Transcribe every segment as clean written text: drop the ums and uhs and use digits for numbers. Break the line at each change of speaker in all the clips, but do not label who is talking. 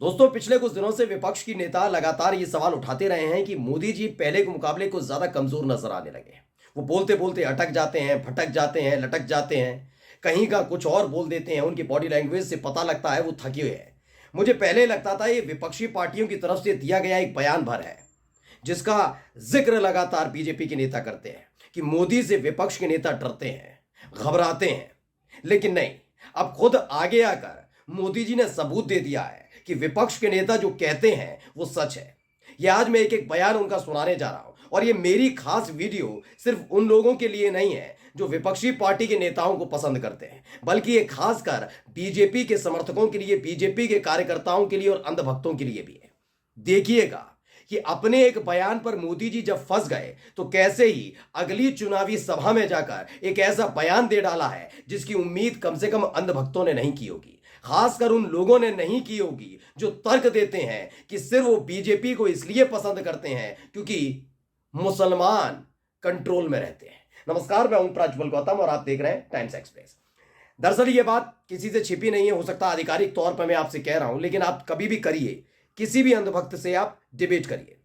दोस्तों, पिछले कुछ दिनों से विपक्ष की नेता लगातार ये सवाल उठाते रहे हैं कि मोदी जी पहले के मुकाबले कुछ ज्यादा कमजोर नजर आने लगे हैं। वो बोलते बोलते अटक जाते हैं, भटक जाते हैं, लटक जाते हैं, कहीं का कुछ और बोल देते हैं। उनकी बॉडी लैंग्वेज से पता लगता है वो थके हुए हैं। मुझे पहले लगता था ये विपक्षी पार्टियों की तरफ से दिया गया एक बयान भर है, जिसका जिक्र लगातार बीजेपी के नेता करते हैं कि मोदी से विपक्ष के नेता डरते हैं, घबराते हैं। लेकिन नहीं, अब खुद आगे आकर मोदी जी ने सबूत दे दिया है कि विपक्ष के नेता जो कहते हैं वो सच है। ये आज मैं एक एक बयान उनका सुनाने जा रहा हूं, और ये मेरी खास वीडियो सिर्फ उन लोगों के लिए नहीं है जो विपक्षी पार्टी के नेताओं को पसंद करते हैं, बल्कि ये खासकर बीजेपी के समर्थकों के लिए, बीजेपी के कार्यकर्ताओं के लिए और अंधभक्तों के लिए भी है। देखिएगा कि अपने एक बयान पर मोदी जी जब फंस गए तो कैसे ही अगली चुनावी सभा में जाकर एक ऐसा बयान दे डाला है जिसकी उम्मीद कम से कम अंधभक्तों ने नहीं की होगी। खासकर उन लोगों ने नहीं की होगी जो तर्क देते हैं कि सिर्फ वो बीजेपी को इसलिए पसंद करते हैं क्योंकि मुसलमान कंट्रोल में रहते हैं। नमस्कार, मैं हूं प्रज्वल गौतम और आप देख रहे हैं टाइम्स एक्सप्रेस। दरअसल ये बात किसी से छिपी नहीं है, हो सकता आधिकारिक तौर पर मैं आपसे कह रहा हूं, लेकिन आप कभी भी करिए, किसी भी अंधभक्त से आप डिबेट करिए,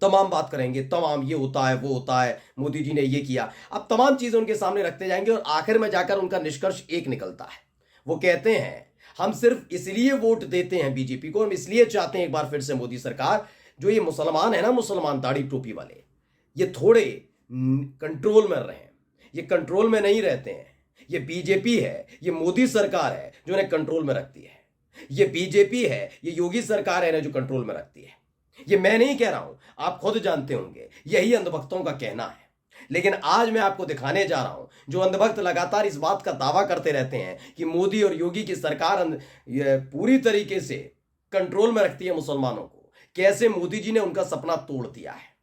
तमाम बात करेंगे, तमाम ये होता है, वो होता है, मोदी जी ने ये किया। आप तमाम चीजें उनके सामने रखते जाएंगे और आखिर में जाकर उनका निष्कर्ष एक निकलता है। वो कहते हैं हम सिर्फ इसलिए वोट देते हैं बीजेपी को, हम इसलिए चाहते हैं एक बार फिर से मोदी सरकार। जो ये मुसलमान है ना, मुसलमान दाढ़ी टोपी वाले, ये थोड़े कंट्रोल में रहे, ये कंट्रोल में नहीं रहते हैं। ये बीजेपी है, ये मोदी सरकार है जो इन्हें कंट्रोल में रखती है। ये बीजेपी है, ये योगी सरकार है जो कंट्रोल में रखती है। ये मैं नहीं कह रहा हूं, आप खुद जानते होंगे, यही अंधभक्तों का कहना है। लेकिन आज मैं आपको दिखाने जा रहा हूं, जो अंधभक्त लगातार इस बात का दावा करते रहते हैं कि मोदी और योगी की सरकार पूरी तरीके से कंट्रोल में रखती है मुसलमानों को, कैसे मोदी जी ने उनका सपना तोड़ दिया है।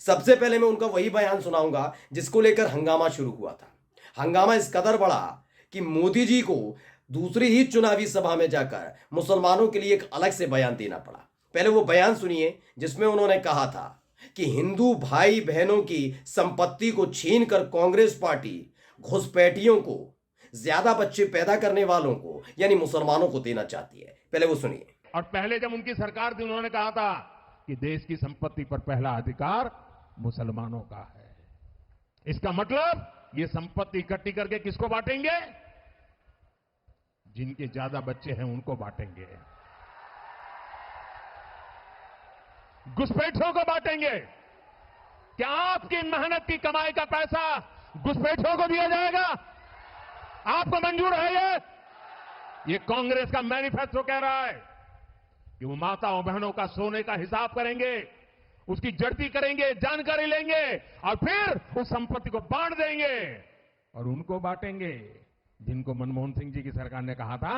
सबसे पहले मैं उनका वही बयान सुनाऊंगा जिसको लेकर हंगामा शुरू हुआ था। हंगामा इस कदर बढ़ा कि मोदी जी को दूसरी ही चुनावी सभा में जाकर मुसलमानों के लिए एक अलग से बयान देना पड़ा। पहले वो बयान सुनिए जिसमें उन्होंने कहा था कि हिंदू भाई बहनों की संपत्ति को छीनकर कांग्रेस पार्टी घुसपैठियों को, ज्यादा बच्चे पैदा करने वालों को यानी मुसलमानों को देना चाहती है। पहले वो सुनिए।
और पहले जब उनकी सरकार थी उन्होंने कहा था कि देश की संपत्ति पर पहला अधिकार मुसलमानों का है। इसका मतलब ये संपत्ति इकट्ठी करके किसको बांटेंगे? जिनके ज्यादा बच्चे हैं उनको बांटेंगे, घुसपैठियों को बांटेंगे। क्या आपकी मेहनत की कमाई का पैसा घुसपैठियों को दिया जाएगा? आपको मंजूर है ये कांग्रेस का मैनिफेस्टो कह रहा है कि वो माताओं बहनों का सोने का हिसाब करेंगे, उसकी जड़ती करेंगे, जानकारी लेंगे और फिर उस संपत्ति को बांट देंगे और उनको बांटेंगे जिनको मनमोहन सिंह जी की सरकार ने कहा था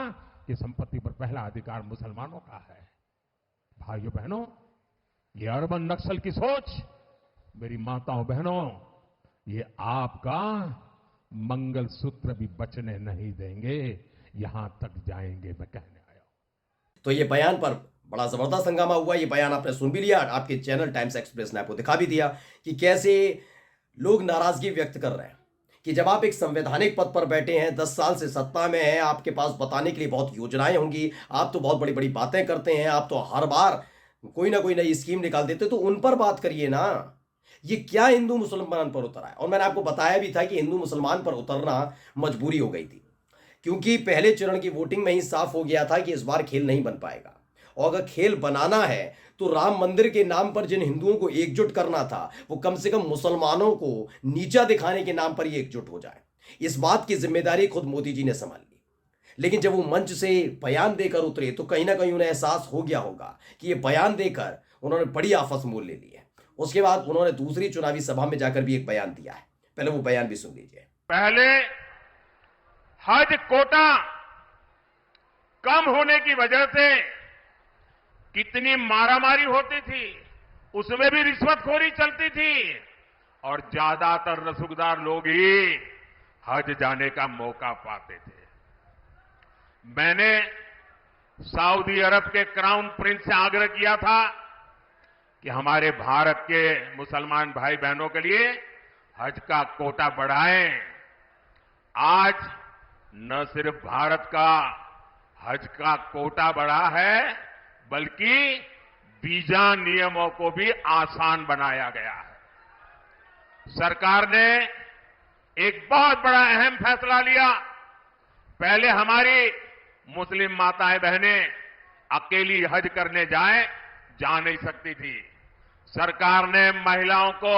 कि संपत्ति पर पहला अधिकार मुसलमानों का है। भाइयों बहनों, ये अर्बन नक्सल की सोच, मेरी माताओं बहनों, ये आपका मंगलसूत्र भी बचने नहीं देंगे, यहां तक जाएंगे, मैं कहने आया हूं।
तो ये बयान पर बड़ा जबरदस्त हंगामा हुआ। ये बयान आपने सुन भी लिया, आपके चैनल टाइम्स एक्सप्रेस ने आपको दिखा भी दिया कि कैसे लोग नाराजगी व्यक्त कर रहे हैं कि जब आप एक संवैधानिक पद पर बैठे हैं, 10 साल से सत्ता में हैं, आपके पास बताने के लिए बहुत योजनाएं होंगी, आप तो बहुत बड़ी बड़ी बातें करते हैं, आप तो हर बार कोई ना कोई नई स्कीम निकाल देते, तो उन पर बात करिए ना। ये क्या हिंदू मुसलमान पर उतरा है? और मैंने आपको बताया भी था कि हिंदू मुसलमान पर उतरना मजबूरी हो गई थी, क्योंकि पहले चरण की वोटिंग में ही साफ हो गया था कि इस बार खेल नहीं बन पाएगा। और अगर खेल बनाना है तो राम मंदिर के नाम पर जिन हिंदुओं को एकजुट करना था, वो कम से कम मुसलमानों को नीचा दिखाने के नाम पर ही एकजुट हो जाए। इस बात की जिम्मेदारी खुद मोदी जी ने संभाल ली। लेकिन जब वो मंच से बयान देकर उतरे तो कहीं ना कहीं उन्हें एहसास हो गया होगा कि ये बयान देकर उन्होंने बड़ी आफत मोल ले ली है। उसके बाद उन्होंने दूसरी चुनावी सभा में जाकर भी एक बयान दिया है। पहले वो बयान भी सुन लीजिए।
पहले हज कोटा कम होने की वजह से कितनी मारामारी होती थी, उसमें भी रिश्वतखोरी चलती थी और ज्यादातर रसूखदार लोग ही हज जाने का मौका पाते थे। मैंने सऊदी अरब के क्राउन प्रिंस से आग्रह किया था कि हमारे भारत के मुसलमान भाई बहनों के लिए हज का कोटा बढ़ाएं। आज न सिर्फ भारत का हज का कोटा बढ़ा है, बल्कि वीजा नियमों को भी आसान बनाया गया है। सरकार ने एक बहुत बड़ा अहम फैसला लिया। पहले हमारी मुस्लिम माताएं बहनें अकेली हज करने जा नहीं सकती थी। सरकार ने महिलाओं को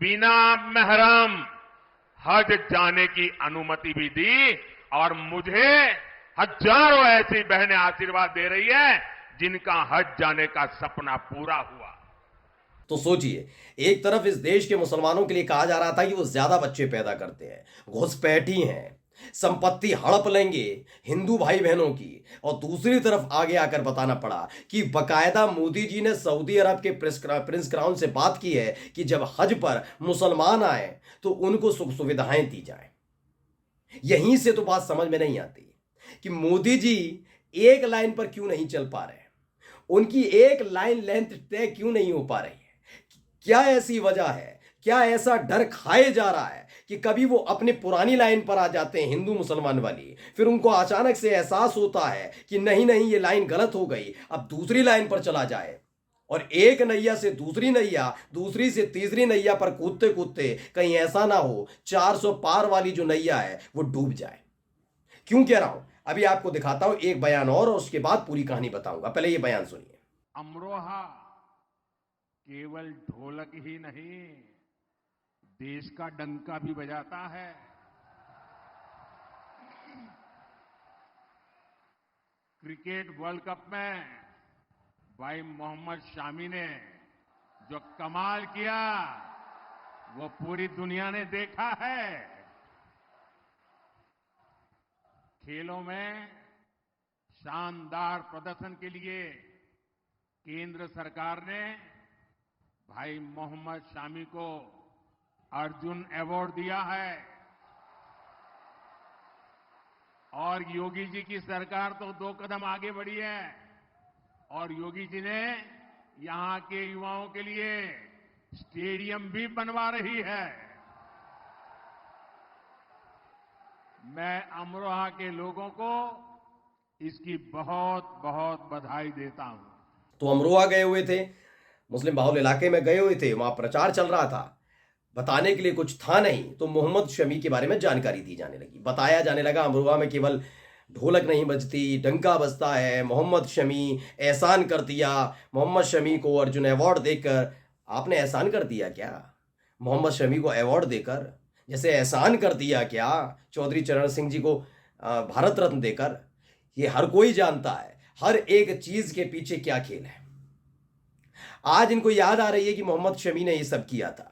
बिना महरम हज जाने की अनुमति भी दी और मुझे हजारों ऐसी बहनें आशीर्वाद दे रही है जिनका हज जाने का सपना पूरा हुआ।
तो सोचिए, एक तरफ इस देश के मुसलमानों के लिए कहा जा रहा था कि वो ज्यादा बच्चे पैदा करते हैं, घुसपैठी हैं, संपत्ति हड़प लेंगे हिंदू भाई बहनों की, और दूसरी तरफ आगे आकर बताना पड़ा कि बकायदा मोदी जी ने सऊदी अरब के प्रिंस क्राउन से बात की है कि जब हज पर मुसलमान आए तो उनको सुख सुविधाएं दी जाए। यहीं से तो बात समझ में नहीं आती कि मोदी जी एक लाइन पर क्यों नहीं चल पा रहे, उनकी एक लाइन लेंथ तय क्यों नहीं हो पा रही है। क्या ऐसी वजह है, क्या ऐसा डर खाए जा रहा है कि कभी वो अपनी पुरानी लाइन पर आ जाते हैं हिंदू मुसलमान वाली, फिर उनको अचानक से एहसास होता है कि नहीं नहीं ये लाइन गलत हो गई, अब दूसरी लाइन पर चला जाए, और एक नैया से दूसरी नैया, दूसरी से तीसरी नैया पर कूदते कूदते कहीं ऐसा ना हो 400 पार वाली जो नैया है वो डूब जाए। क्यों कह रहा हूं, अभी आपको दिखाता हूं एक बयान और उसके बाद पूरी कहानी बताऊंगा। पहले ये बयान सुनिए।
अमरोहा केवल ढोलक ही नहीं, देश का डंका भी बजाता है। क्रिकेट वर्ल्ड कप में भाई मोहम्मद शामी ने जो कमाल किया वो पूरी दुनिया ने देखा है। खेलों में शानदार प्रदर्शन के लिए केंद्र सरकार ने भाई मोहम्मद शामी को अर्जुन अवार्ड दिया है, और योगी जी की सरकार तो 2 कदम आगे बढ़ी है और योगी जी ने यहां के युवाओं के लिए स्टेडियम भी बनवा रही है। मैं अमरोहा के लोगों को इसकी बहुत बहुत बधाई देता हूं।
तो अमरोहा गए हुए थे, मुस्लिम बाहुल इलाके में गए हुए थे, वहां प्रचार चल रहा था, बताने के लिए कुछ था नहीं, तो मोहम्मद शमी के बारे में जानकारी दी जाने लगी, बताया जाने लगा अमरोहा में केवल ढोलक नहीं बजती, डंका बजता है, मोहम्मद शमी एहसान कर दिया, मोहम्मद शमी को अर्जुन अवार्ड देकर। आपने एहसान कर दिया क्या मोहम्मद शमी को अवार्ड देकर? जैसे एहसान कर दिया क्या चौधरी चरण सिंह जी को भारत रत्न देकर? ये हर कोई जानता है हर एक चीज के पीछे क्या खेल है। आज इनको याद आ रही है कि मोहम्मद शमी ने ये सब किया था।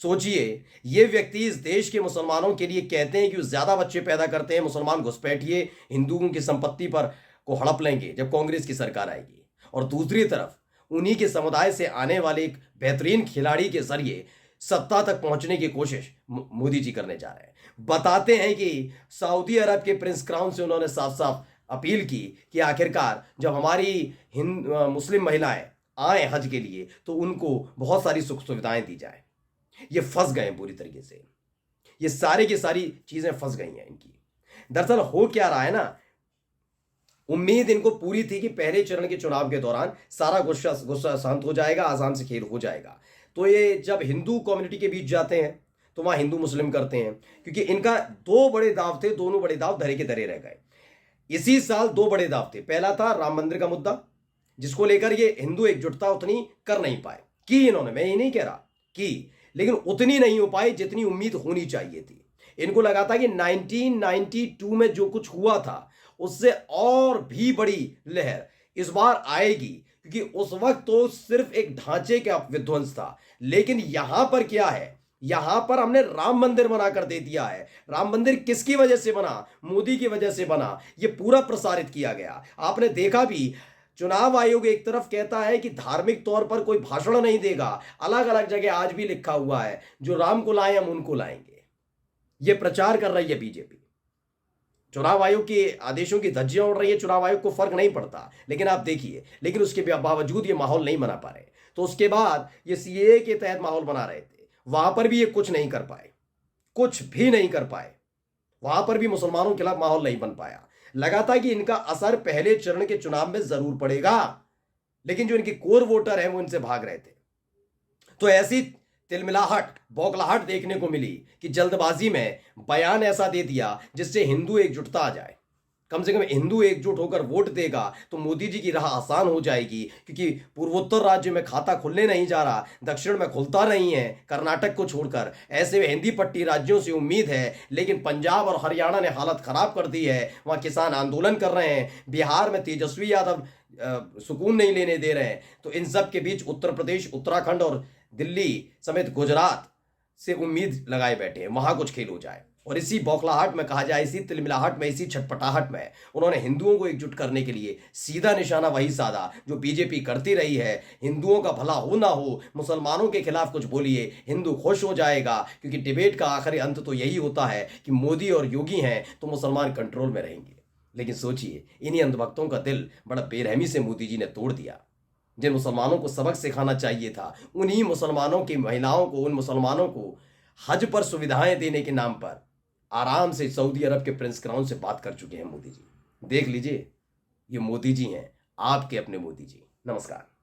सोचिए, ये व्यक्ति इस देश के मुसलमानों के लिए कहते हैं कि वो ज्यादा बच्चे पैदा करते हैं, मुसलमान घुसपैठिए हिंदुओं की संपत्ति पर को हड़प लेंगे जब कांग्रेस की सरकार आएगी, और दूसरी तरफ उन्हीं के समुदाय से आने वाले एक बेहतरीन खिलाड़ी के जरिए सत्ता तक पहुंचने की कोशिश मोदी जी करने जा रहे हैं। बताते हैं कि सऊदी अरब के प्रिंस क्राउन से उन्होंने साफ साफ अपील की कि आखिरकार जब हमारी मुस्लिम महिलाएं आए हज के लिए तो उनको बहुत सारी सुख सुविधाएं दी जाए। ये फंस गए पूरी तरीके से, ये सारी की सारी चीजें फंस गई हैं इनकी। दरअसल हो क्या रहा है ना, उम्मीद इनको पूरी थी कि पहले चरण के चुनाव के दौरान सारा गुस्सा शांत हो जाएगा, आसान से खेल हो जाएगा। तो ये जब हिंदू कम्युनिटी के बीच जाते हैं तो वहां हिंदू मुस्लिम करते हैं, क्योंकि इनका 2 बड़े दाव थे, दोनों बड़े दाव धरे के धरे रह गए। इसी साल 2 बड़े दाव थे। पहला था राम मंदिर का मुद्दा, जिसको लेकर ये हिंदू एकजुटता उतनी कर नहीं पाए। की इन्होंने, मैं ये नहीं कह रहा की, लेकिन उतनी नहीं हो पाई जितनी उम्मीद होनी चाहिए थी। इनको लगा था कि 1992 में जो कुछ हुआ था उससे और भी बड़ी लहर इस बार आएगी, क्योंकि उस वक्त तो सिर्फ एक ढांचे का विध्वंस था। लेकिन यहां पर क्या है, यहां पर हमने राम मंदिर बनाकर दे दिया है। राम मंदिर किसकी वजह से बना? मोदी की वजह से बना। यह पूरा प्रसारित किया गया। आपने देखा भी, चुनाव आयोग एक तरफ कहता है कि धार्मिक तौर पर कोई भाषण नहीं देगा, अलग अलग जगह आज भी लिखा हुआ है जो राम को लाए हम उनको लाएंगे। यह प्रचार कर रही है बीजेपी। चुनाव आयोग के आदेशों की धज्जियां उड़ रही है, चुनाव आयोग को फर्क नहीं पड़ता। लेकिन आप देखिए, लेकिन उसके बावजूद ये माहौल नहीं बना पा रहे। तो उसके बाद ये सीएए के तहत माहौल बना रहे थे, वहां पर भी ये कुछ नहीं कर पाए, कुछ भी नहीं कर पाए। वहां पर भी मुसलमानों के खिलाफ माहौल नहीं बन पाया। लगा था कि इनका असर पहले चरण के चुनाव में जरूर पड़ेगा, लेकिन जो इनके कोर वोटर हैं वो इनसे भाग रहे थे। तो ऐसी तिलमिलाहट, बौखलाहट देखने को मिली कि जल्दबाजी में बयान ऐसा दे दिया जिससे हिंदू एकजुटता आ जाए। कम से कम हिंदू एकजुट होकर वोट देगा तो मोदी जी की राह आसान हो जाएगी, क्योंकि पूर्वोत्तर राज्य में खाता खुलने नहीं जा रहा, दक्षिण में खुलता नहीं है, कर्नाटक को छोड़कर। ऐसे में हिंदी पट्टी राज्यों से उम्मीद है, लेकिन पंजाब और हरियाणा ने हालत खराब कर दी है। वहां किसान आंदोलन कर रहे हैं, बिहार में तेजस्वी यादव सुकून नहीं लेने दे रहे हैं। तो इन सब के बीच उत्तर प्रदेश, उत्तराखंड और दिल्ली समेत गुजरात से उम्मीद लगाए बैठे हैं वहां कुछ खेल हो जाए। और इसी बौखलाहट में कहा जाए, इसी तिलमिलाहट में, इसी छटपटाहट में उन्होंने हिंदुओं को एकजुट करने के लिए सीधा निशाना वही साधा जो बीजेपी करती रही है। हिंदुओं का भला हो ना हो, मुसलमानों के खिलाफ कुछ बोलिए, हिंदू खुश हो जाएगा, क्योंकि डिबेट का आखिरी अंत तो यही होता है कि मोदी और योगी हैं तो मुसलमान कंट्रोल में रहेंगे। लेकिन सोचिए, इन्हीं अंधभक्तों का दिल बड़ा बेरहमी से मोदी जी ने तोड़ दिया। जिन मुसलमानों को सबक सिखाना चाहिए था, उन्हीं मुसलमानों की महिलाओं को, उन मुसलमानों को हज पर सुविधाएं देने के नाम पर आराम से सऊदी अरब के प्रिंस क्राउन से बात कर चुके हैं मोदी जी। देख लीजिए, ये मोदी जी हैं, आपके अपने मोदी जी। नमस्कार।